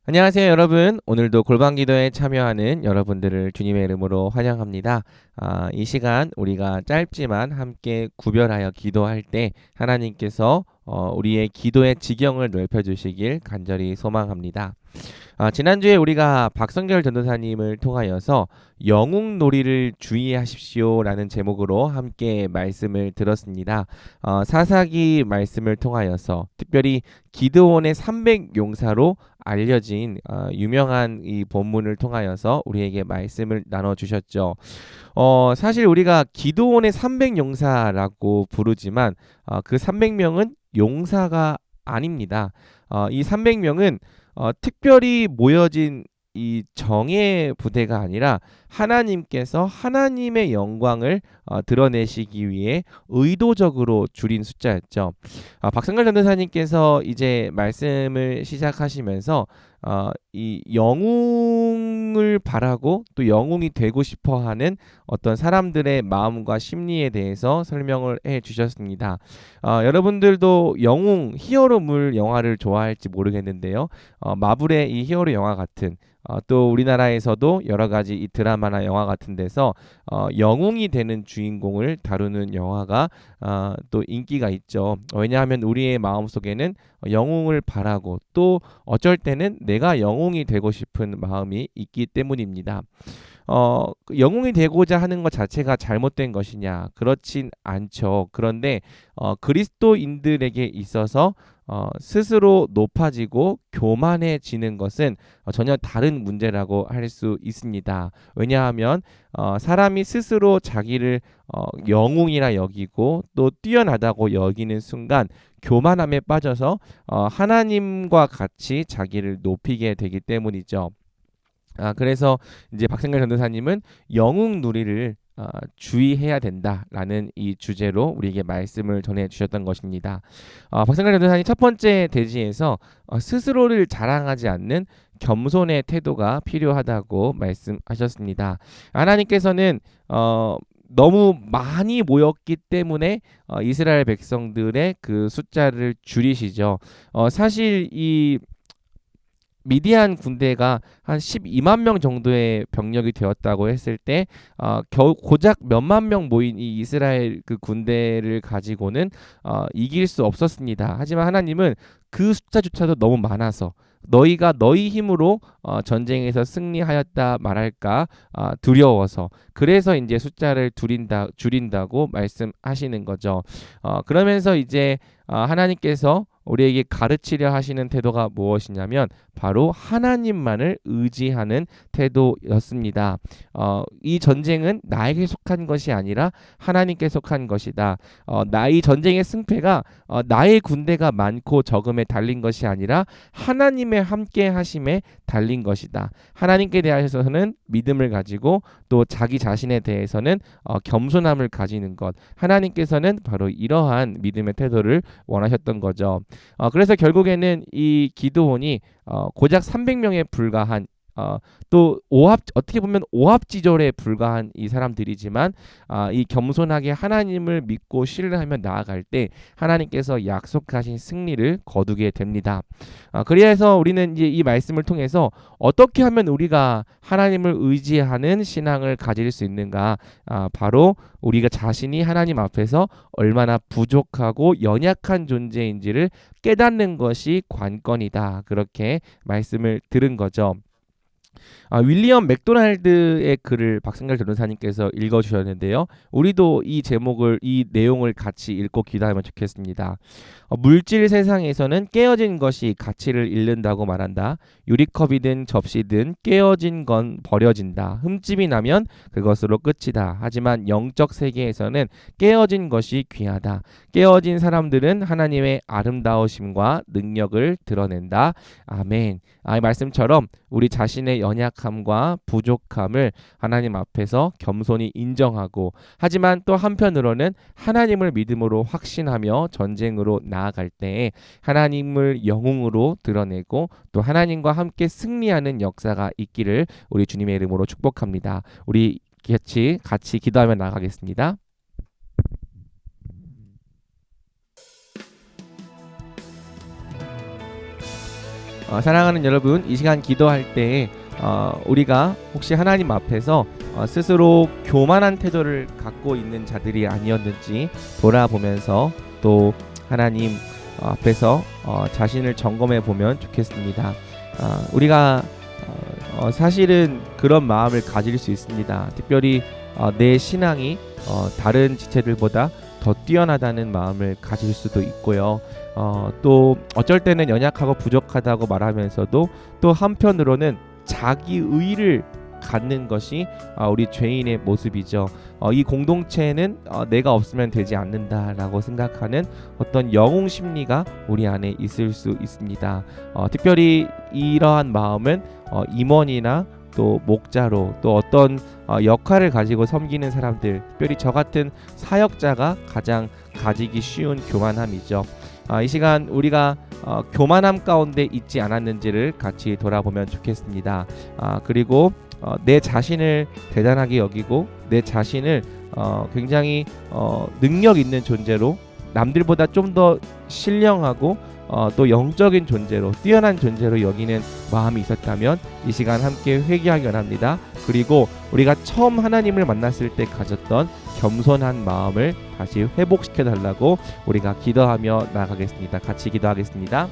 안녕하세요, 여러분. 오늘도 골방기도에 참여하는 여러분들을 주님의 이름으로 환영합니다. 이 시간 우리가 짧지만 함께 구별하여 기도할 때 하나님께서 우리의 기도의 지경을 넓혀주시길 간절히 소망합니다. 지난주에 우리가 박성결 전도사님을 통하여서 영웅놀이를 주의하십시오라는 제목으로 함께 말씀을 들었습니다. 사사기 말씀을 통하여서 특별히 기드온의 300용사로 알려진 유명한 이 본문을 통하여서 우리에게 말씀을 나눠주셨죠. 사실 우리가 기드온의 300용사라고 부르지만 그 300명은 용사가 아닙니다. 이 300명은 특별히 모여진 이 정예 부대가 아니라 하나님께서 하나님의 영광을 드러내시기 위해 의도적으로 줄인 숫자였죠. 박성걸 전도사님께서 이제 말씀을 시작하시면서 이 영웅을 바라고 또 영웅이 되고 싶어하는 어떤 사람들의 마음과 심리에 대해서 설명을 해주셨습니다. 여러분들도 영웅 히어로물 영화를 좋아할지 모르겠는데요. 마블의 이 히어로 영화 같은 또 우리나라에서도 여러 가지 이 드라마나 영화 같은 데서 영웅이 되는 주인공을 다루는 영화가 또 인기가 있죠. 왜냐하면 우리의 마음속에는 영웅을 바라고 또 어쩔 때는 내가 영웅이 되고 싶은 마음이 있기 때문입니다. 영웅이 되고자 하는 것 자체가 잘못된 것이냐? 그렇진 않죠. 그런데 그리스도인들에게 있어서 스스로 높아지고 교만해지는 것은 전혀 다른 문제라고 할 수 있습니다. 왜냐하면 사람이 스스로 자기를 영웅이라 여기고 또 뛰어나다고 여기는 순간 교만함에 빠져서 하나님과 같이 자기를 높이게 되기 때문이죠. 그래서 이제 박생걸 전도사님은 영웅 누리를 주의해야 된다라는 이 주제로 우리에게 말씀을 전해 주셨던 것입니다. 박생걸 전도사님 첫 번째 대지에서 스스로를 자랑하지 않는 겸손의 태도가 필요하다고 말씀하셨습니다. 하나님께서는 너무 많이 모였기 때문에 이스라엘 백성들의 그 숫자를 줄이시죠. 사실 이 미디안 군대가 한 12만 명 정도의 병력이 되었다고 했을 때 고작 몇만 명 모인 이 이스라엘 그 군대를 가지고는 이길 수 없었습니다. 하지만 하나님은 그 숫자조차도 너무 많아서 너희가 너희 힘으로 전쟁에서 승리하였다 말할까 두려워서 그래서 이제 숫자를 줄인다고 말씀하시는 거죠. 그러면서 이제 하나님께서 우리에게 가르치려 하시는 태도가 무엇이냐면 바로 하나님만을 의지하는 태도였습니다. 이 전쟁은 나에게 속한 것이 아니라 하나님께 속한 것이다. 이 전쟁의 승패가 나의 군대가 많고 적음에 달린 것이 아니라 하나님의 함께 하심에 달린 것이다. 하나님께 대하여서는 믿음을 가지고 또 자기 자신에 대해서는 겸손함을 가지는 것. 하나님께서는 바로 이러한 믿음의 태도를 원하셨던 거죠. 그래서 결국에는 이 기드온이 고작 300명에 불과한 또 어떻게 보면 오합지졸에 불과한 이 사람들이지만 이 겸손하게 하나님을 믿고 신뢰하며 나아갈 때 하나님께서 약속하신 승리를 거두게 됩니다. 그래서 우리는 이제 이 말씀을 통해서 어떻게 하면 우리가 하나님을 의지하는 신앙을 가질 수 있는가? 바로 우리가 자신이 하나님 앞에서 얼마나 부족하고 연약한 존재인지를 깨닫는 것이 관건이다. 그렇게 말씀을 들은 거죠. 윌리엄 맥도날드의 글을 박승gal 전도사님께서 읽어주셨는데요. 우리도 이 내용을 같이 읽고 기도하면 좋겠습니다. 물질 세상에서는 깨어진 것이 가치를 잃는다고 말한다. 유리컵이든 접시든 깨어진 건 버려진다. 흠집이 나면 그것으로 끝이다. 하지만 영적 세계에서는 깨어진 것이 귀하다. 깨어진 사람들은 하나님의 아름다우심과 능력을 드러낸다. 아멘. 이 말씀처럼 우리 자신의 연약함과 부족함을 하나님 앞에서 겸손히 인정하고 하지만 또 한편으로는 하나님을 믿음으로 확신하며 전쟁으로 나아갈 때에 하나님을 영웅으로 드러내고 또 하나님과 함께 승리하는 역사가 있기를 우리 주님의 이름으로 축복합니다. 우리 같이 기도하며 나가겠습니다. 사랑하는 여러분, 이 시간 기도할 때 우리가 혹시 하나님 앞에서 스스로 교만한 태도를 갖고 있는 자들이 아니었는지 돌아보면서 또 하나님 앞에서 자신을 점검해 보면 좋겠습니다. 우리가 사실은 그런 마음을 가질 수 있습니다. 특별히 내 신앙이 다른 지체들보다 더 뛰어나다는 마음을 가질 수도 있고요. 또 어쩔 때는 연약하고 부족하다고 말하면서도 또 한편으로는 자기 의를 갖는 것이 우리 죄인의 모습이죠. 이 공동체는 내가 없으면 되지 않는다라고 생각하는 어떤 영웅 심리가 우리 안에 있을 수 있습니다. 특별히 이러한 마음은 임원이나 또 목자로 또 어떤 역할을 가지고 섬기는 사람들, 특별히 저 같은 사역자가 가장 가지기 쉬운 교만함이죠. 이 시간 우리가 교만함 가운데 있지 않았는지를 같이 돌아보면 좋겠습니다. 그리고 내 자신을 대단하게 여기고 내 자신을 굉장히 능력 있는 존재로 남들보다 좀 더 신령하고 또 영적인 존재로 뛰어난 존재로 여기는 마음이 있었다면 이 시간 함께 회개하기 원합니다. 그리고 우리가 처음 하나님을 만났을 때 가졌던 겸손한 마음을 다시 회복시켜 달라고 우리가 기도하며 나아가겠습니다. 같이 기도하겠습니다.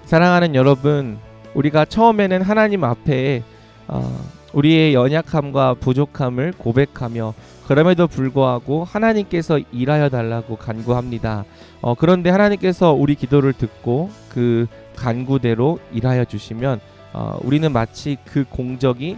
사랑하는 여러분, 우리가 처음에는 하나님 앞에 우리의 연약함과 부족함을 고백하며 그럼에도 불구하고 하나님께서 일하여 달라고 간구합니다. 그런데 하나님께서 우리 기도를 듣고 그 간구대로 일하여 주시면 우리는 마치 그 공적이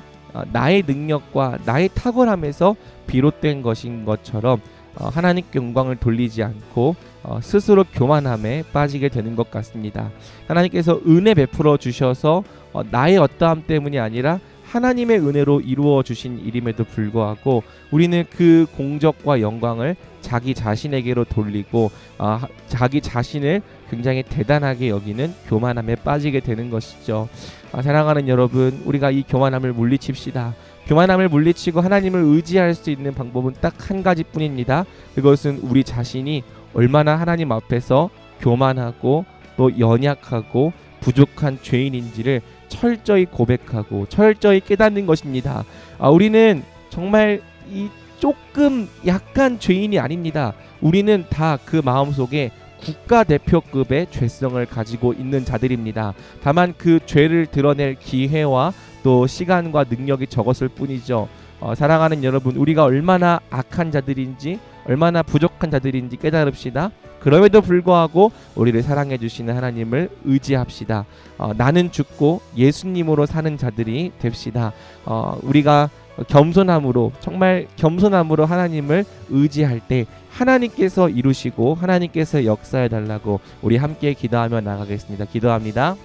나의 능력과 나의 탁월함에서 비롯된 것인 것처럼 하나님께 영광을 돌리지 않고 스스로 교만함에 빠지게 되는 것 같습니다. 하나님께서 은혜 베풀어 주셔서 나의 어떠함 때문이 아니라 하나님의 은혜로 이루어 주신 일임에도 불구하고 우리는 그 공적과 영광을 자기 자신에게로 돌리고 자기 자신을 굉장히 대단하게 여기는 교만함에 빠지게 되는 것이죠. 사랑하는 여러분, 우리가 이 교만함을 물리칩시다. 교만함을 물리치고 하나님을 의지할 수 있는 방법은 딱 한 가지뿐입니다. 그것은 우리 자신이 얼마나 하나님 앞에서 교만하고 또 연약하고 부족한 죄인인지를 철저히 고백하고 철저히 깨닫는 것입니다. 우리는 정말 이 조금 약간 죄인이 아닙니다. 우리는 다 그 마음속에 국가대표급의 죄성을 가지고 있는 자들입니다. 다만 그 죄를 드러낼 기회와 또 시간과 능력이 적었을 뿐이죠. 사랑하는 여러분, 우리가 얼마나 악한 자들인지 얼마나 부족한 자들인지 깨달읍시다. 그럼에도 불구하고 우리를 사랑해 주시는 하나님을 의지합시다. 나는 죽고 예수님으로 사는 자들이 됩시다. 우리가 겸손함으로, 정말 겸손함으로 하나님을 의지할 때 하나님께서 이루시고 하나님께서 역사해 달라고 우리 함께 기도하며 나가겠습니다. 기도합니다.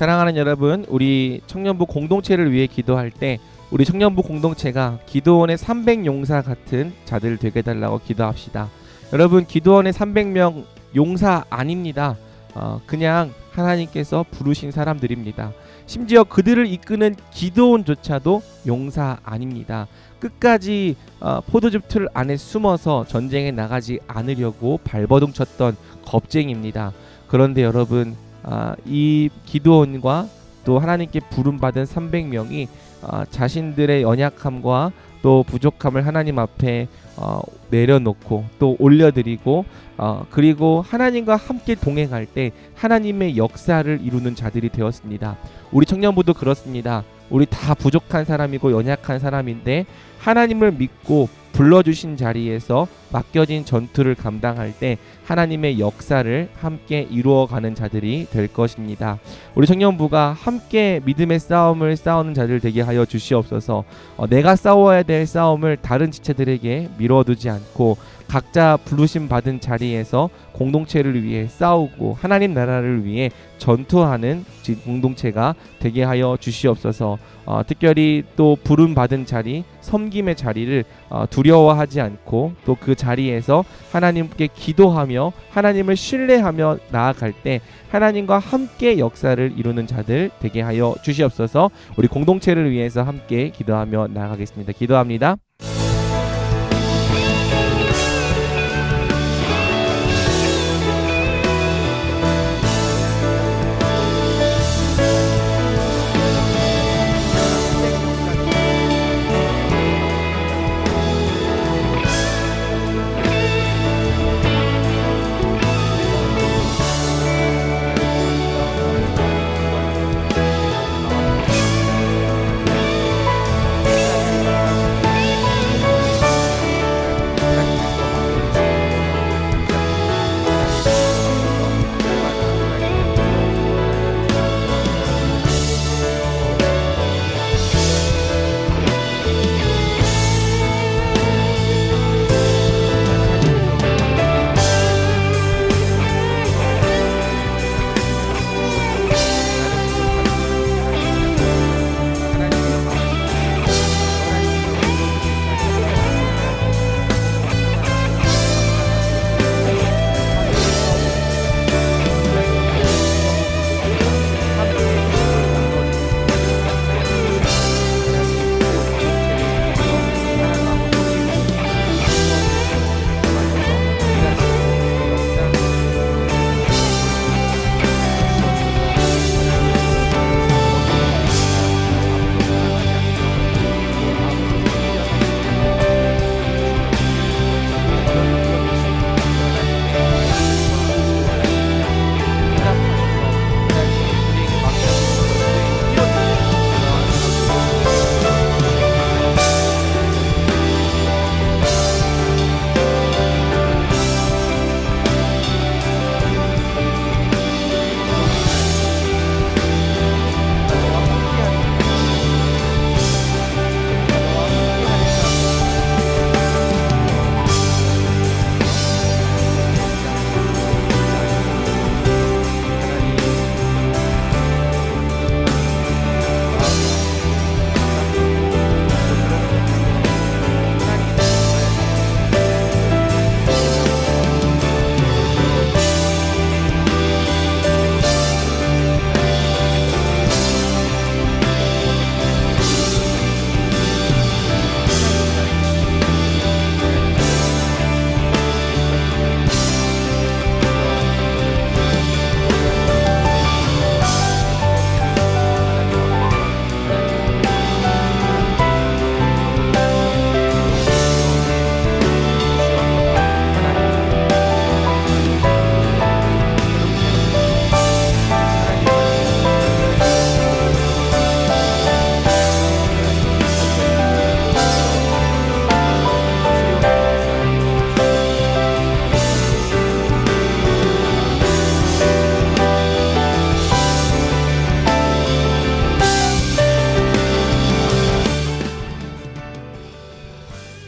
사랑하는 여러분, 우리 청년부 공동체를 위해 기도할 때 우리 청년부 공동체가 기도원의 300용사 같은 자들 되게 해달라고 기도합시다. 여러분, 기도원의 300명 용사 아닙니다. 그냥 하나님께서 부르신 사람들입니다. 심지어 그들을 이끄는 기도원조차도 용사 아닙니다. 끝까지 포도즙 틀 안에 숨어서 전쟁에 나가지 않으려고 발버둥 쳤던 겁쟁입니다. 그런데 여러분, 이 기도원과 또 하나님께 부름받은 300명이 자신들의 연약함과 또 부족함을 하나님 앞에 내려놓고 또 올려드리고 그리고 하나님과 함께 동행할 때 하나님의 역사를 이루는 자들이 되었습니다. 우리 청년부도 그렇습니다. 우리 다 부족한 사람이고 연약한 사람인데 하나님을 믿고 불러주신 자리에서 맡겨진 전투를 감당할 때 하나님의 역사를 함께 이루어가는 자들이 될 것입니다. 우리 청년부가 함께 믿음의 싸움을 싸우는 자들 되게 하여 주시옵소서. 내가 싸워야 될 싸움을 다른 지체들에게 미뤄두지 않고 각자 부르심 받은 자리에서 공동체를 위해 싸우고 하나님 나라를 위해 전투하는 공동체가 되게 하여 주시옵소서. 특별히 또 부름 받은 자리, 섬김의 자리를 두려워하지 않고 또 그 자리에서 하나님께 기도하며 하나님을 신뢰하며 나아갈 때 하나님과 함께 역사를 이루는 자들 되게 하여 주시옵소서. 우리 공동체를 위해서 함께 기도하며 나아가겠습니다. 기도합니다.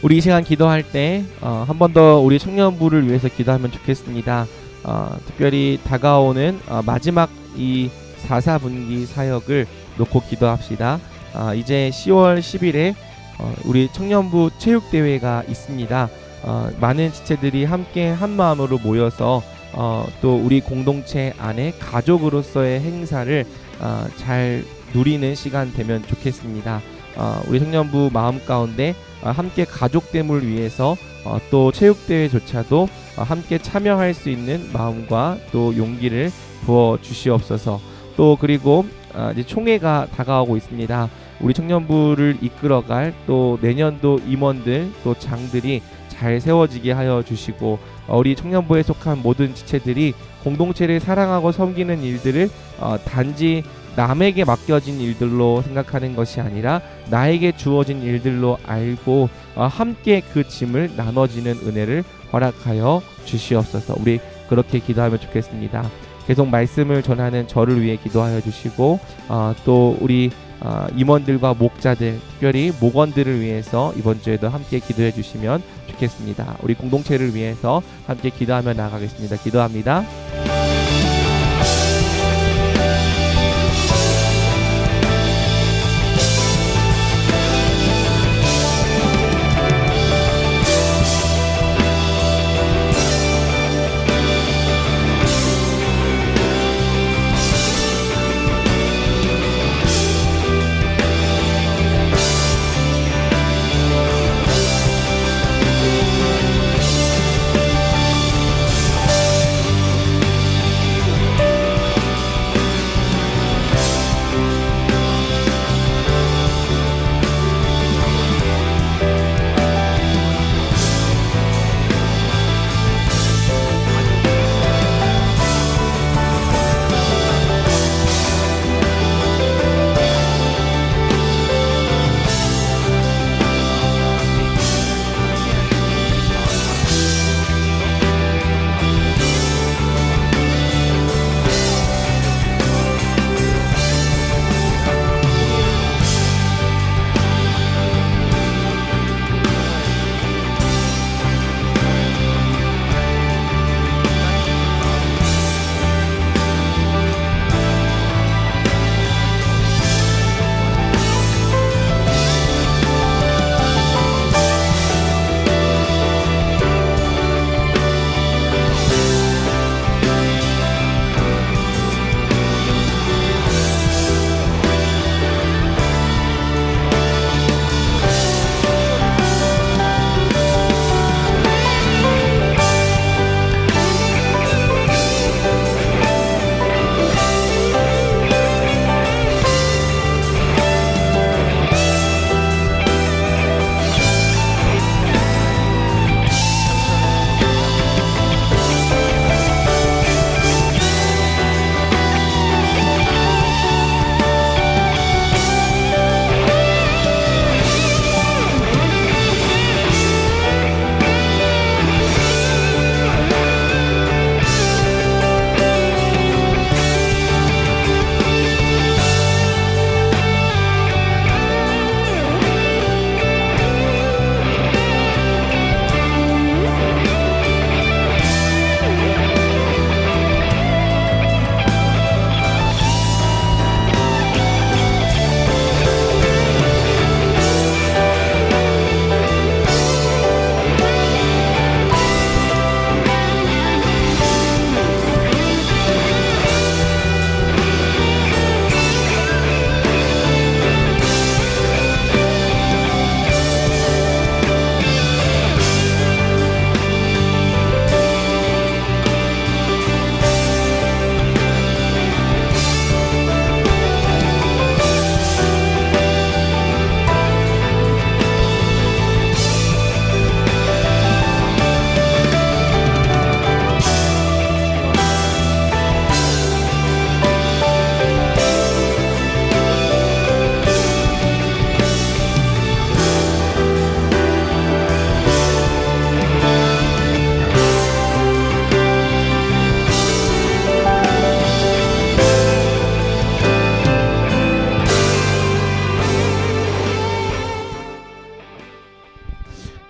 우리 이 시간 기도할 때 한 번 더 우리 청년부를 위해서 기도하면 좋겠습니다. 특별히 다가오는 마지막 이 4분기 사역을 놓고 기도합시다. 이제 10월 10일에 우리 청년부 체육대회가 있습니다. 많은 지체들이 함께 한 마음으로 모여서 또 우리 공동체 안에 가족으로서의 행사를 잘 누리는 시간 되면 좋겠습니다. 우리 청년부 마음 가운데 함께 가족됨을 위해서 또 체육대회조차도 함께 참여할 수 있는 마음과 또 용기를 부어 주시옵소서. 또 그리고 이제 총회가 다가오고 있습니다. 우리 청년부를 이끌어갈 또 내년도 임원들 또 장들이 잘 세워지게 하여 주시고, 우리 청년부에 속한 모든 지체들이 공동체를 사랑하고 섬기는 일들을 단지 남에게 맡겨진 일들로 생각하는 것이 아니라 나에게 주어진 일들로 알고 함께 그 짐을 나눠지는 은혜를 허락하여 주시옵소서. 우리 그렇게 기도하면 좋겠습니다. 계속 말씀을 전하는 저를 위해 기도하여 주시고, 또 우리 임원들과 목자들, 특별히 목원들을 위해서 이번 주에도 함께 기도해 주시면 좋겠습니다. 우리 공동체를 위해서 함께 기도하며 나아가겠습니다. 기도합니다.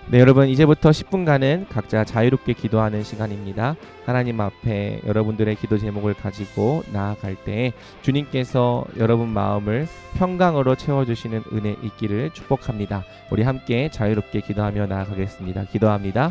네, 여러분 이제부터 10분간은 각자 자유롭게 기도하는 시간입니다. 하나님 앞에 여러분들의 기도 제목을 가지고 나아갈 때 주님께서 여러분 마음을 평강으로 채워주시는 은혜 있기를 축복합니다. 우리 함께 자유롭게 기도하며 나아가겠습니다. 기도합니다.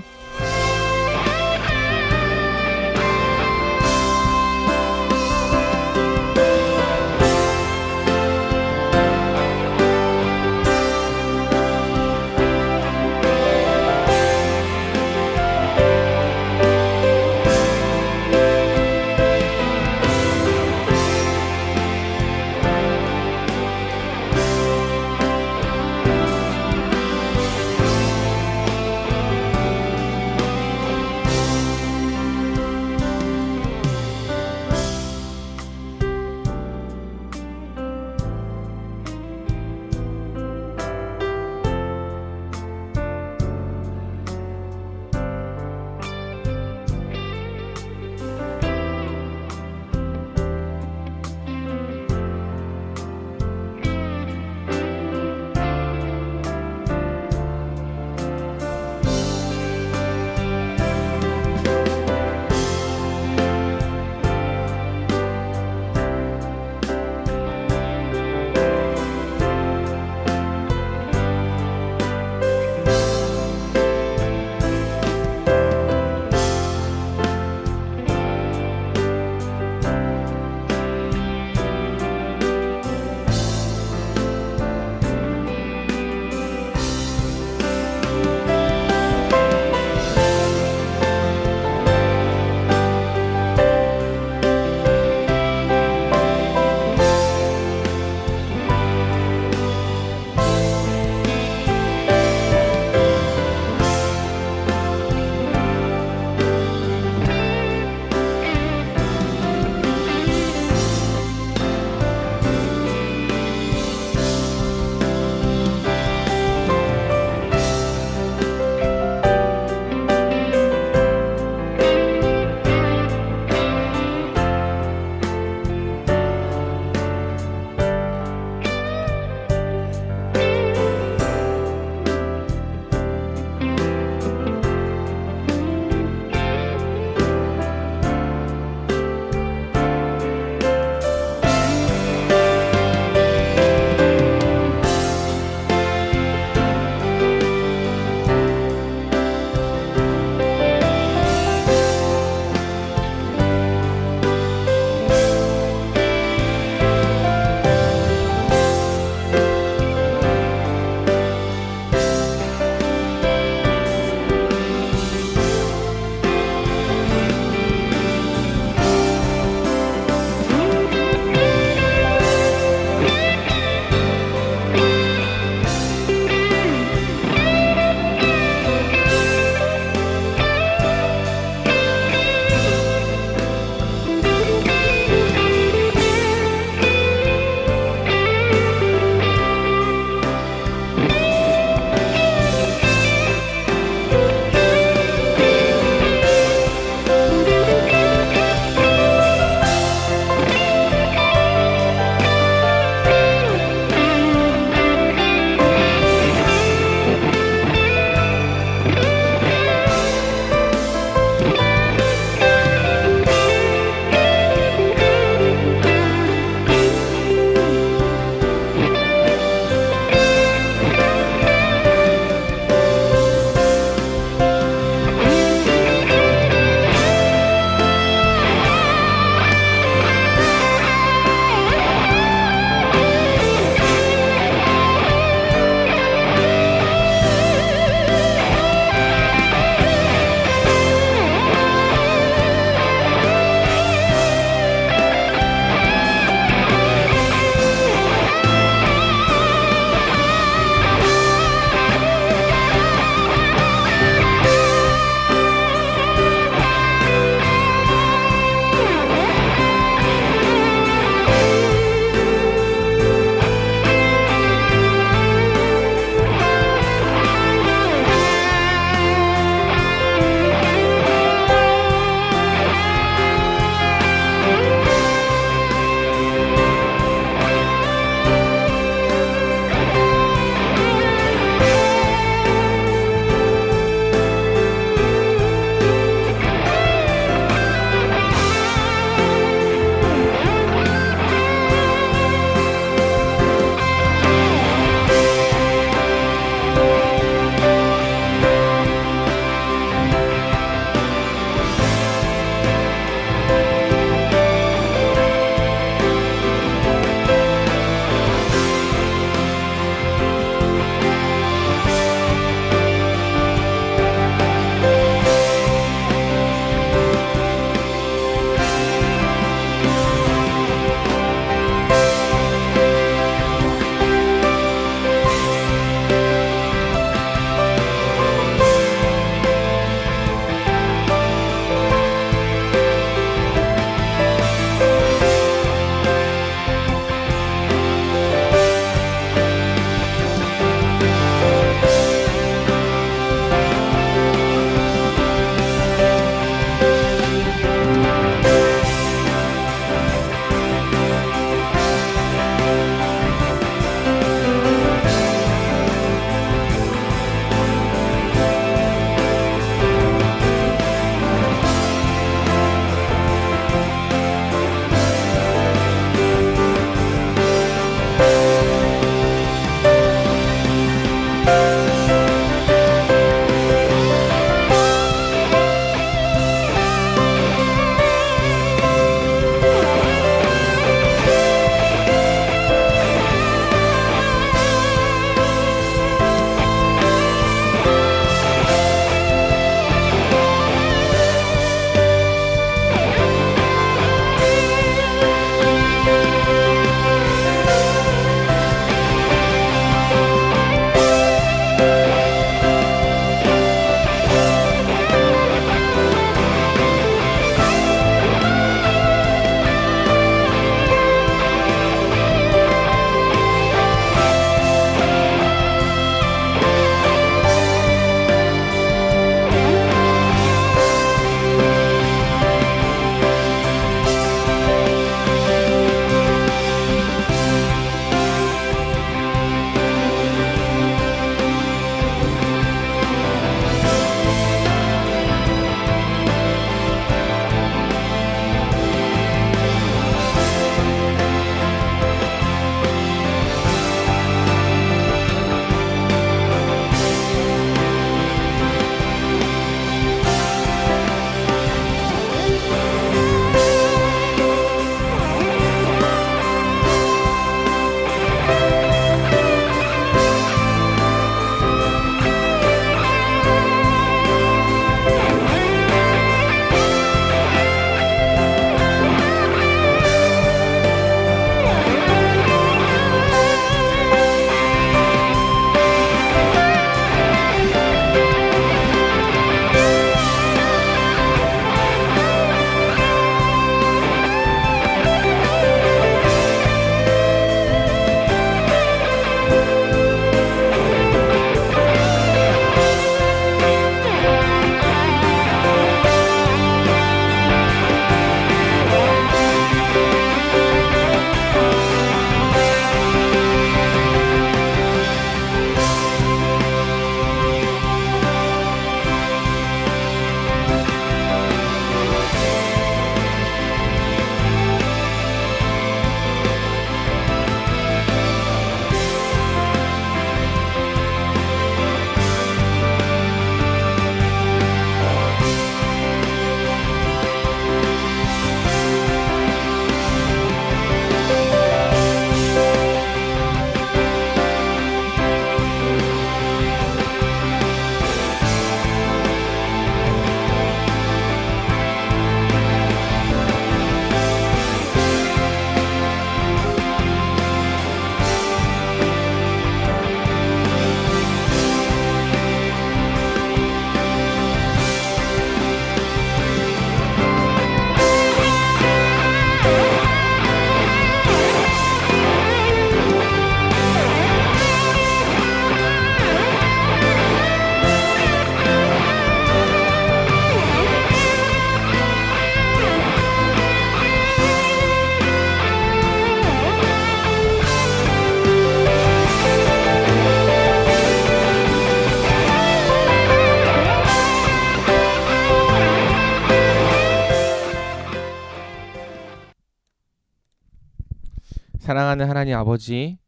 사랑하는 하나님 아버지,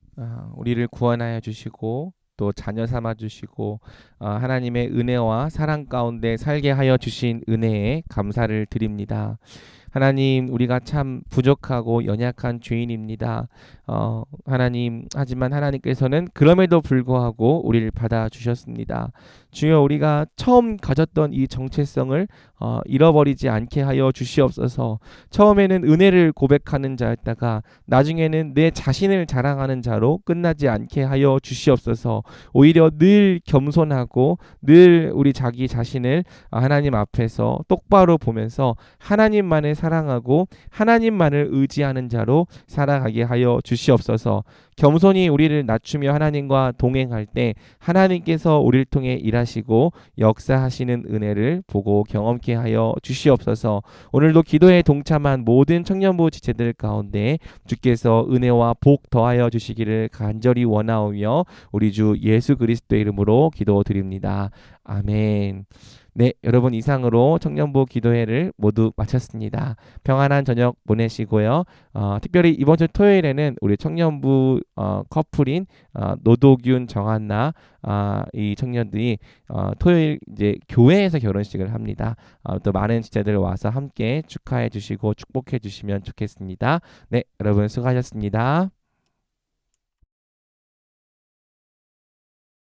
우리를 구원하여 주시고 또 자녀 삼아 주시고 하나님의 은혜와 사랑 가운데 살게 하여 주신 은혜에 감사를 드립니다. 하나님, 우리가 참 부족하고 연약한 죄인입니다. 하나님, 하지만 하나님께서는 그럼에도 불구하고 우리를 받아주셨습니다. 주여, 우리가 처음 가졌던 이 정체성을 잃어버리지 않게 하여 주시옵소서. 처음에는 은혜를 고백하는 자였다가 나중에는 내 자신을 자랑하는 자로 끝나지 않게 하여 주시옵소서. 오히려 늘 겸손하고 늘 우리 자기 자신을 하나님 앞에서 똑바로 보면서 하나님만을 사랑하고 하나님만을 의지하는 자로 살아가게 하여 주시옵소서. 겸손히 우리를 낮추며 하나님과 동행할 때 하나님께서 우리를 통해 일하시고 역사하시는 은혜를 보고 경험케 하여 주시옵소서. 오늘도 기도에 동참한 모든 청년부 지체들 가운데 주께서 은혜와 복 더하여 주시기를 간절히 원하오며 우리 주 예수 그리스도의 이름으로 기도드립니다. 아멘. 네, 여러분, 이상으로 청년부 기도회를 모두 마쳤습니다. 평안한 저녁 보내시고요. 특별히 이번 주 토요일에는 우리 청년부 커플인 노도균, 정한나 이 청년들이 토요일 이제 교회에서 결혼식을 합니다. 또 많은 지체들 와서 함께 축하해 주시고 축복해 주시면 좋겠습니다. 네, 여러분 수고하셨습니다.